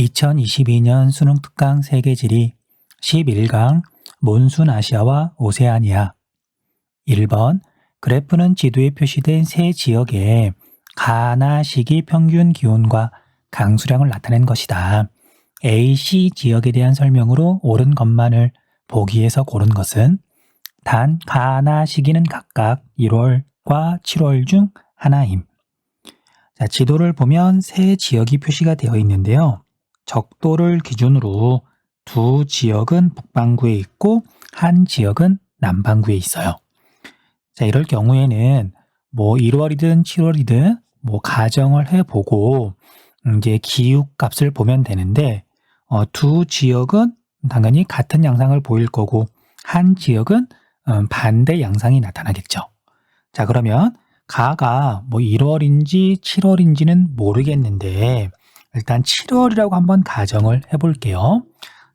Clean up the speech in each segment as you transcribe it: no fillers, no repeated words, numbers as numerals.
2022년 수능 특강 세계지리 11강 몬순 아시아와 오세아니아. 1번 그래프는 지도에 표시된 세 지역의 가나 시기 평균 기온과 강수량을 나타낸 것이다. A, C 지역에 대한 설명으로 옳은 것만을 보기에서 고른 것은 단 가나 시기는 각각 1월과 7월 중 하나임. 자, 지도를 보면 세 지역이 표시가 되어 있는데요. 적도를 기준으로 두 지역은 북반구에 있고 한 지역은 남반구에 있어요. 자, 이럴 경우에는 1월이든 7월이든 가정을 해보고 이제 기후값을 보면 되는데 두 지역은 당연히 같은 양상을 보일 거고 한 지역은 반대 양상이 나타나겠죠. 자, 그러면 가가 1월인지 7월인지는 모르겠는데 일단 7월이라고 한번 가정을 해볼게요.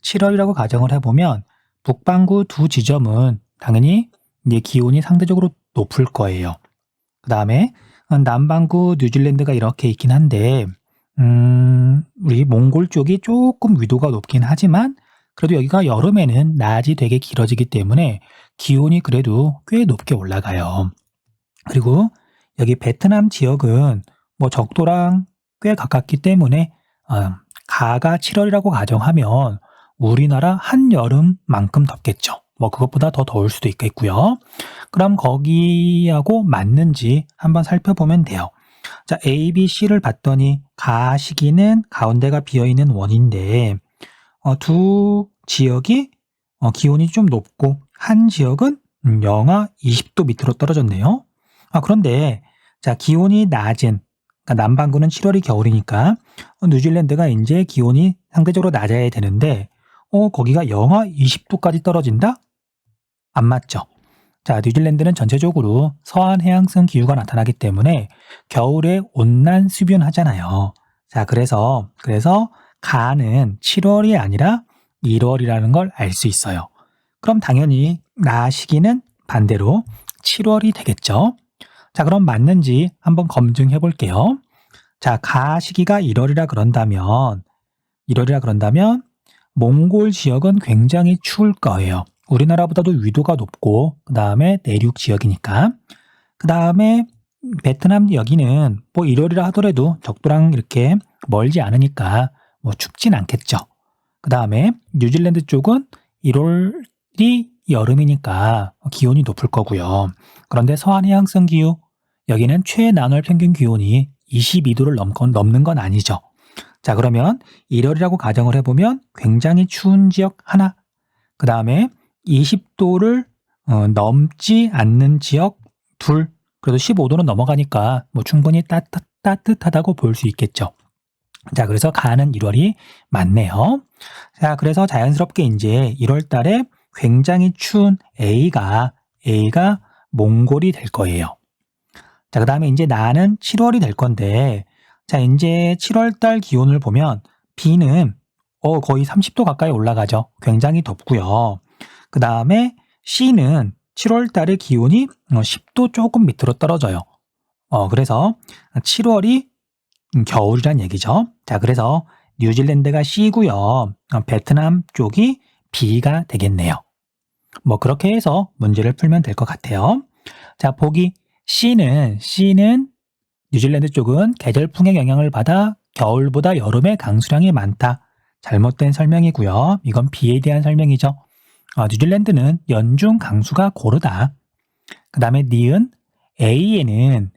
7월이라고 가정을 해보면 북반구 두 지점은 당연히 이제 기온이 상대적으로 높을 거예요. 그 다음에 남반구 뉴질랜드가 이렇게 있긴 한데 우리 몽골 쪽이 조금 위도가 높긴 하지만 그래도 여기가 여름에는 낮이 되게 길어지기 때문에 기온이 그래도 꽤 높게 올라가요. 그리고 여기 베트남 지역은 적도랑 꽤 가깝기 때문에 가가 7월이라고 가정하면 우리나라 한여름만큼 덥겠죠. 그것보다 더 더울 수도 있겠고요. 그럼 거기하고 맞는지 한번 살펴보면 돼요. 자, A, B, C를 봤더니 가 시기는 가운데가 비어있는 원인데 두 지역이 기온이 좀 높고 한 지역은 영하 20도 밑으로 떨어졌네요. 그런데 자, 기온이 낮은 그러니까 남반구는 7월이 겨울이니까 뉴질랜드가 이제 기온이 상대적으로 낮아야 되는데 거기가 영하 20도까지 떨어진다? 안 맞죠? 자, 뉴질랜드는 전체적으로 서한 해양성 기후가 나타나기 때문에 겨울에 온난 수변하잖아요. 자, 그래서 가는 7월이 아니라 1월이라는 걸 알 수 있어요. 그럼 당연히 나 시기는 반대로 7월이 되겠죠. 자, 그럼 맞는지 한번 검증해 볼게요. 자, 가 시기가 1월이라 그런다면 몽골 지역은 굉장히 추울 거예요. 우리나라보다도 위도가 높고 그 다음에 내륙 지역이니까. 그 다음에 베트남 여기는 1월이라 하더라도 적도랑 이렇게 멀지 않으니까 춥진 않겠죠. 그 다음에 뉴질랜드 쪽은 1월이 여름이니까 기온이 높을 거고요. 그런데 서한 해양성 기후 여기는 최난월 평균 기온이 22도를 넘는 건 아니죠. 자, 그러면 1월이라고 가정을 해보면 굉장히 추운 지역 하나, 그 다음에 20도를 넘지 않는 지역 둘, 그래도 15도는 넘어가니까 충분히 따뜻하다고 볼 수 있겠죠. 자, 그래서 가는 1월이 맞네요. 자, 그래서 자연스럽게 이제 1월 달에 굉장히 추운 A가 몽골이 될 거예요. 자, 그 다음에 이제 나는 7월이 될 건데, 자, 이제 7월 달 기온을 보면 B는 거의 30도 가까이 올라가죠. 굉장히 덥고요. 그 다음에 C는 7월 달의 기온이 10도 조금 밑으로 떨어져요. 그래서 7월이 겨울이란 얘기죠. 자, 그래서 뉴질랜드가 C고요. 베트남 쪽이 B가 되겠네요. 그렇게 해서 문제를 풀면 될 것 같아요. 자, 보기 C는 뉴질랜드 쪽은 계절풍의 영향을 받아 겨울보다 여름에 강수량이 많다. 잘못된 설명이고요. 이건 B에 대한 설명이죠. 뉴질랜드는 연중 강수가 고르다. 그 다음에 니은 A에는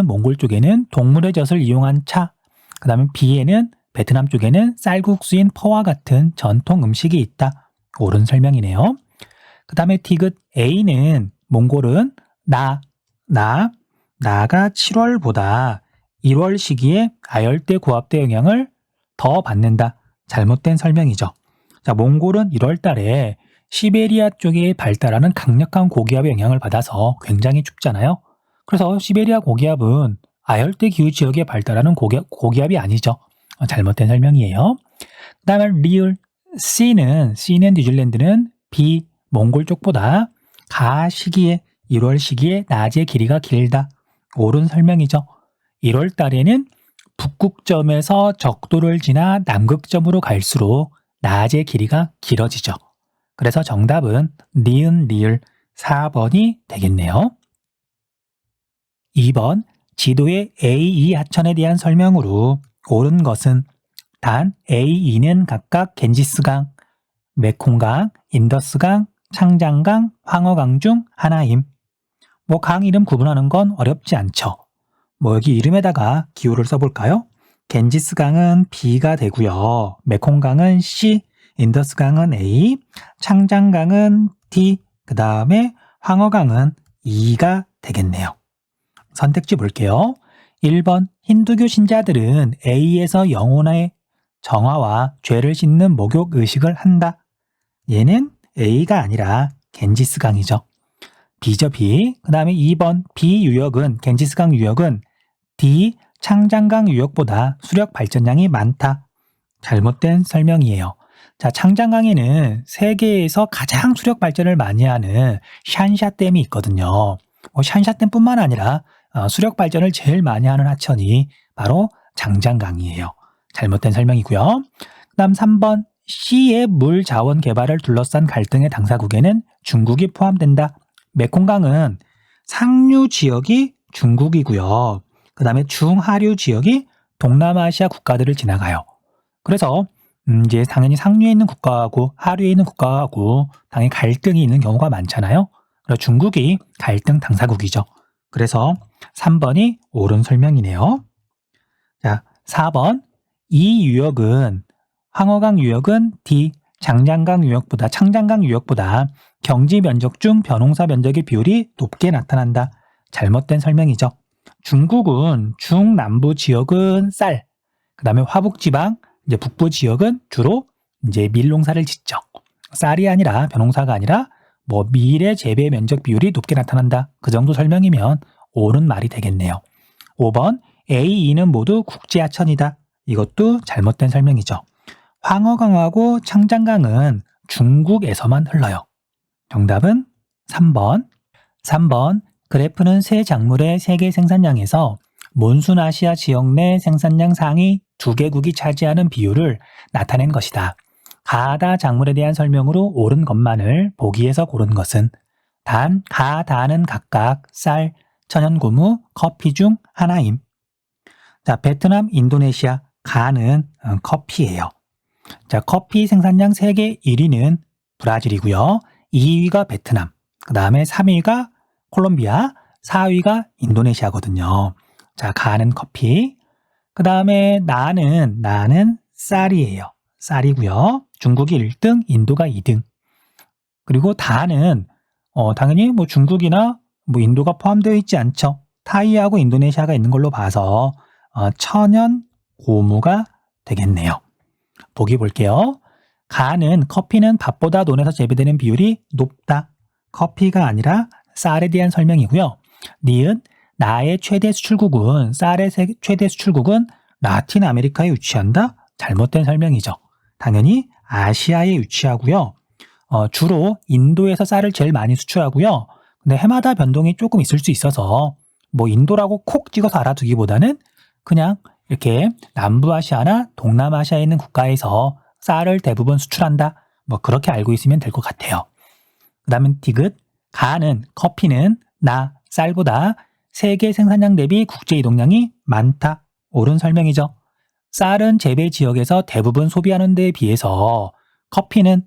몽골 쪽에는 동물의 젖을 이용한 차, 그 다음에 B에는 베트남 쪽에는 쌀국수인 퍼와 같은 전통 음식이 있다. 옳은 설명이네요. 그 다음에 디귿 A는 몽골은 나가 7월보다 1월 시기에 아열대 고압대 영향을 더 받는다. 잘못된 설명이죠. 자, 몽골은 1월 달에 시베리아 쪽에 발달하는 강력한 고기압의 영향을 받아서 굉장히 춥잖아요. 그래서 시베리아 고기압은 아열대 기후 지역에 발달하는 고기압이 아니죠. 잘못된 설명이에요. 그 다음에 리을 C는 뉴질랜드는 B 몽골 쪽보다 가 시기에 1월 시기에 낮의 길이가 길다. 옳은 설명이죠. 1월 달에는 북극점에서 적도를 지나 남극점으로 갈수록 낮의 길이가 길어지죠. 그래서 정답은 니은 리을 4번이 되겠네요. 2번 지도의 A2 하천에 대한 설명으로 옳은 것은 단 A2는 각각 겐지스강, 메콩강, 인더스강, 창장강, 황허강 중 하나임. 강 이름 구분하는 건 어렵지 않죠. 여기 이름에다가 기호를 써볼까요? 겐지스강은 B가 되고요. 메콩강은 C, 인더스강은 A, 창장강은 D, 그 다음에 황허강은 E가 되겠네요. 선택지 볼게요. 1번 힌두교 신자들은 A에서 영혼의 정화와 죄를 씻는 목욕 의식을 한다. 얘는 A가 아니라 겐지스강이죠. B죠, B. 그 다음에 2번 B 유역은 겐지스강 유역은 D 창장강 유역보다 수력 발전량이 많다. 잘못된 설명이에요. 자, 창장강에는 세계에서 가장 수력 발전을 많이 하는 샨샤댐이 있거든요. 샨샤댐뿐만 아니라 수력 발전을 제일 많이 하는 하천이 바로 장장강이에요. 잘못된 설명이고요. 그 다음 3번 C의 물 자원 개발을 둘러싼 갈등의 당사국에는 중국이 포함된다. 메콩강은 상류 지역이 중국이고요. 그 다음에 중하류 지역이 동남아시아 국가들을 지나가요. 그래서 이제 당연히 상류에 있는 국가하고 하류에 있는 국가하고 당연히 갈등이 있는 경우가 많잖아요. 그래서 중국이 갈등 당사국이죠. 그래서 3번이 옳은 설명이네요. 자, 4번 이 유역은 황허강 유역은 D 창장강 유역보다 경지 면적 중 벼농사 면적의 비율이 높게 나타난다. 잘못된 설명이죠. 중국은 중남부 지역은 쌀, 그 다음에 화북지방, 이제 북부 지역은 주로 이제 밀농사를 짓죠. 쌀이 아니라 벼농사가 아니라 밀의 재배 면적 비율이 높게 나타난다. 그 정도 설명이면 옳은 말이 되겠네요. 5번 A, E는 모두 국제하천이다. 이것도 잘못된 설명이죠. 황허강하고 창장강은 중국에서만 흘러요. 정답은 3번. 3번 그래프는 세 작물의 세계 생산량에서 몬순아시아 지역 내 생산량 상위 2개국이 차지하는 비율을 나타낸 것이다. 가다 작물에 대한 설명으로 옳은 것만을 보기에서 고른 것은 단, 가, 다는 각각 쌀, 천연고무, 커피 중 하나임. 자, 베트남, 인도네시아, 가는 커피예요. 자, 커피 생산량 세계 1위는 브라질이고요. 2위가 베트남, 그 다음에 3위가 콜롬비아, 4위가 인도네시아거든요. 자, 가는 커피. 그 다음에 나는 쌀이에요. 쌀이고요. 중국이 1등, 인도가 2등. 그리고 다는 당연히 중국이나 인도가 포함되어 있지 않죠. 타이하고 인도네시아가 있는 걸로 봐서 천연 고무가 되겠네요. 보기 볼게요. 가는 커피는 밥보다 논에서 재배되는 비율이 높다. 커피가 아니라 쌀에 대한 설명이고요. 니은 나의 최대 수출국은 쌀의 최대 수출국은 라틴 아메리카에 위치한다? 잘못된 설명이죠. 당연히 아시아에 위치하고요. 주로 인도에서 쌀을 제일 많이 수출하고요. 근데 해마다 변동이 조금 있을 수 있어서 인도라고 콕 찍어서 알아두기보다는 그냥 이렇게 남부아시아나 동남아시아에 있는 국가에서 쌀을 대부분 수출한다. 그렇게 알고 있으면 될 것 같아요. 그 다음에 디귿, 가는 커피는 쌀보다 세계 생산량 대비 국제 이동량이 많다. 옳은 설명이죠. 쌀은 재배 지역에서 대부분 소비하는 데에 비해서 커피는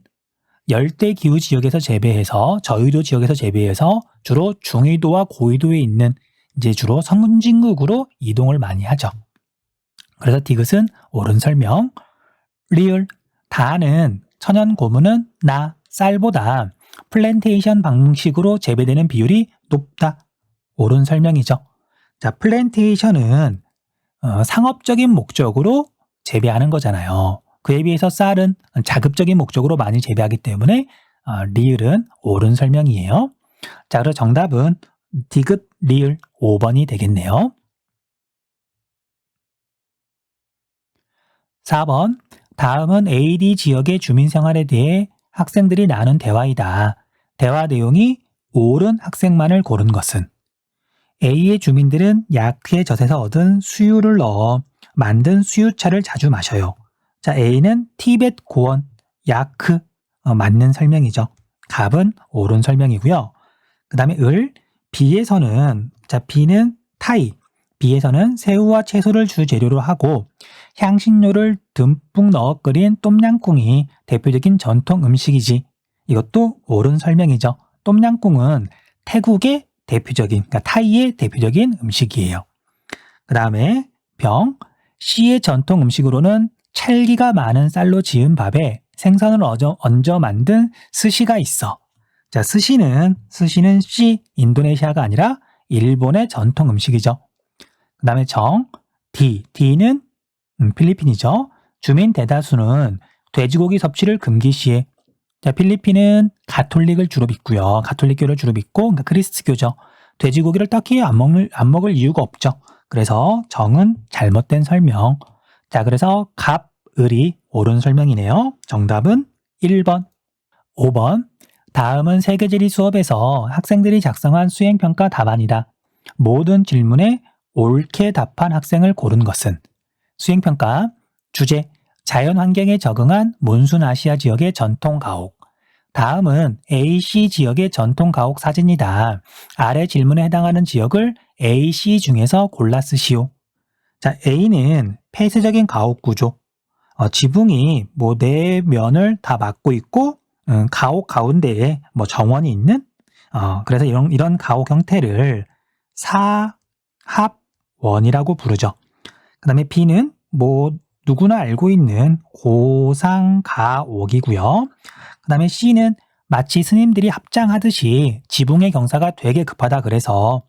열대 기후 지역에서 재배해서 저위도 지역에서 재배해서 주로 중위도와 고위도에 있는 이제 주로 선진국으로 이동을 많이 하죠. 그래서 디귿은 옳은 설명. 리을 다는 천연 고무는 쌀보다 플랜테이션 방식으로 재배되는 비율이 높다. 옳은 설명이죠. 자, 플랜테이션은 상업적인 목적으로 재배하는 거잖아요. 그에 비해서 쌀은 자급적인 목적으로 많이 재배하기 때문에 리을은 옳은 설명이에요. 자, 그래서 정답은 디귿 리을 5번이 되겠네요. 4번 다음은 AD 지역의 주민 생활에 대해 학생들이 나눈 대화이다. 대화 내용이 옳은 학생만을 고른 것은 A의 주민들은 야크의 젖에서 얻은 수유를 넣어 만든 수유차를 자주 마셔요. 자, A는 티벳 고원, 야크, 맞는 설명이죠. 갑은 옳은 설명이고요. 그 다음에 B에서는, 자, B는 타이. B에서는 새우와 채소를 주재료로 하고 향신료를 듬뿍 넣어 끓인 똠양꿍이 대표적인 전통 음식이지. 이것도 옳은 설명이죠. 똠양꿍은 태국의 대표적인, 그러니까 타이의 대표적인 음식이에요. 그 다음에 병, C의 전통 음식으로는 찰기가 많은 쌀로 지은 밥에 생선을 얹어 만든 스시가 있어. 자, 스시는 C, 인도네시아가 아니라 일본의 전통 음식이죠. 그 다음에 정, D는 필리핀이죠. 주민 대다수는 돼지고기 섭취를 금기시해. 자, 필리핀은 가톨릭을 주로 믿고요. 가톨릭교를 주로 믿고, 그러니까 그리스도교죠. 돼지고기를 딱히 안 먹을 이유가 없죠. 그래서 정은 잘못된 설명. 자, 그래서 갑, 을이 옳은 설명이네요. 정답은 1번. 5번. 다음은 세계지리 수업에서 학생들이 작성한 수행평가 답안이다. 모든 질문에 옳게 답한 학생을 고른 것은? 수행평가 주제, 자연환경에 적응한 몬순아시아 지역의 전통 가옥. 다음은 AC 지역의 전통 가옥 사진이다. 아래 질문에 해당하는 지역을 AC 중에서 골라 쓰시오. 자, A는 폐쇄적인 가옥 구조. 지붕이 뭐 네 면을 다 막고 있고 가옥 가운데에 뭐 정원이 있는 그래서 이런 가옥 형태를 사합원이라고 부르죠. 그 다음에 B는 뭐 누구나 알고 있는 고상가옥이고요. 그 다음에 C는 마치 스님들이 합장하듯이 지붕의 경사가 되게 급하다 그래서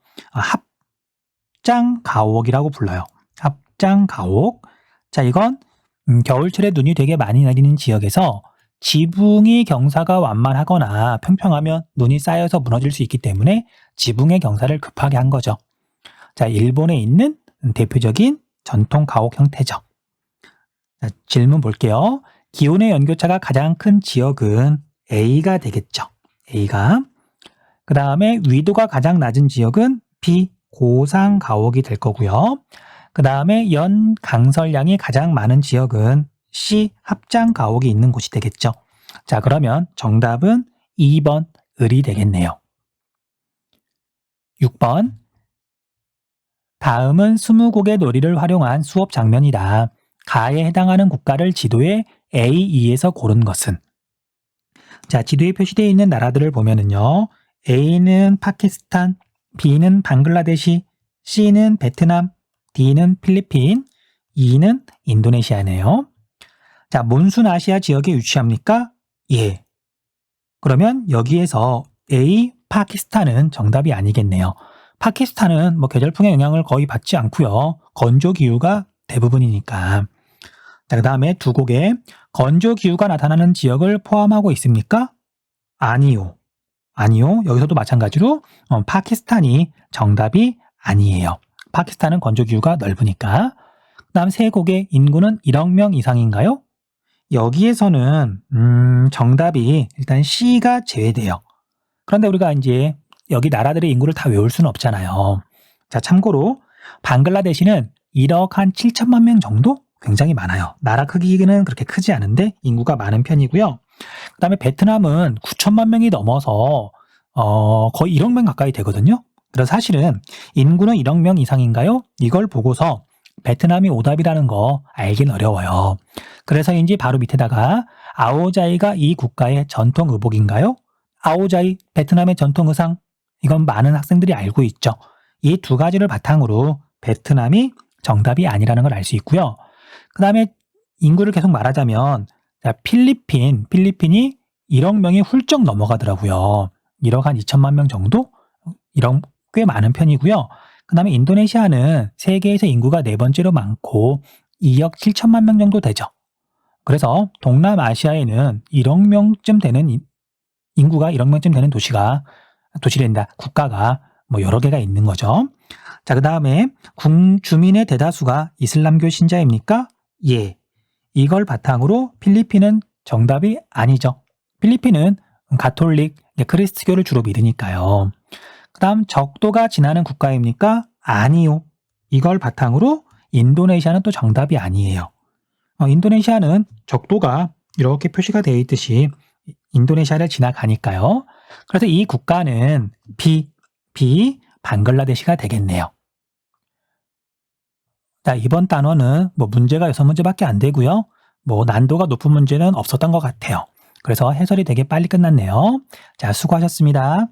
합장가옥이라고 불러요. 합장가옥. 자, 이건 겨울철에 눈이 되게 많이 내리는 지역에서 지붕이 경사가 완만하거나 평평하면 눈이 쌓여서 무너질 수 있기 때문에 지붕의 경사를 급하게 한 거죠. 자, 일본에 있는 대표적인 전통 가옥 형태죠. 자, 질문 볼게요. 기온의 연교차가 가장 큰 지역은 A가 되겠죠. A가. 그 다음에 위도가 가장 낮은 지역은 B, 고상 가옥이 될 거고요. 그 다음에 연 강설량이 가장 많은 지역은 C, 합장 가옥이 있는 곳이 되겠죠. 자, 그러면 정답은 2번 을이 되겠네요. 6번. 다음은 20곡의 놀이를 활용한 수업 장면이다. 가에 해당하는 국가를 지도에 A, E에서 고른 것은? 자, 지도에 표시되어 있는 나라들을 보면은요. A는 파키스탄, B는 방글라데시, C는 베트남, D는 필리핀, E는 인도네시아네요. 자, 몬순아시아 지역에 위치합니까? 예. 그러면 여기에서 A, 파키스탄은 정답이 아니겠네요. 파키스탄은 뭐 계절풍의 영향을 거의 받지 않고요. 건조 기후가 대부분이니까. 자, 그 다음에 두 곡에 건조 기후가 나타나는 지역을 포함하고 있습니까? 아니요. 여기서도 마찬가지로 파키스탄이 정답이 아니에요. 파키스탄은 건조 기후가 넓으니까. 그 다음 세 곡의 인구는 1억 명 이상인가요? 여기에서는 정답이 일단 C가 제외돼요. 그런데 우리가 이제 여기 나라들의 인구를 다 외울 수는 없잖아요. 자, 참고로 방글라데시는 1억 한 7천만 명 정도? 굉장히 많아요. 나라 크기는 그렇게 크지 않은데 인구가 많은 편이고요. 그 다음에 베트남은 9천만 명이 넘어서 거의 1억 명 가까이 되거든요. 그래서 사실은 인구는 1억 명 이상인가요? 이걸 보고서 베트남이 오답이라는 거 알긴 어려워요. 그래서인지 바로 밑에다가 아오자이가 이 국가의 전통 의복인가요? 아오자이, 베트남의 전통 의상. 이건 많은 학생들이 알고 있죠. 이 두 가지를 바탕으로 베트남이 정답이 아니라는 걸 알 수 있고요. 그 다음에 인구를 계속 말하자면 필리핀이 1억 명이 훌쩍 넘어가더라고요. 1억 한 2천만 명 정도? 1억 꽤 많은 편이고요. 그 다음에 인도네시아는 세계에서 인구가 네 번째로 많고 2억 7천만 명 정도 되죠. 그래서 동남아시아에는 1억 명쯤 되는 인구가 1억 명쯤 되는 도시랜다, 국가가 뭐 여러 개가 있는 거죠. 자, 그 다음에 주민의 대다수가 이슬람교 신자입니까? 예. 이걸 바탕으로 필리핀은 정답이 아니죠. 필리핀은 가톨릭, 그리스도교를 주로 믿으니까요. 그 다음 적도가 지나는 국가입니까? 아니요. 이걸 바탕으로 인도네시아는 또 정답이 아니에요. 인도네시아는 적도가 이렇게 표시가 되어 있듯이 인도네시아를 지나가니까요. 그래서 이 국가는 방글라데시가 되겠네요. 자, 이번 단어는 문제가 6문제밖에 안 되고요. 난도가 높은 문제는 없었던 것 같아요. 그래서 해설이 되게 빨리 끝났네요. 자, 수고하셨습니다.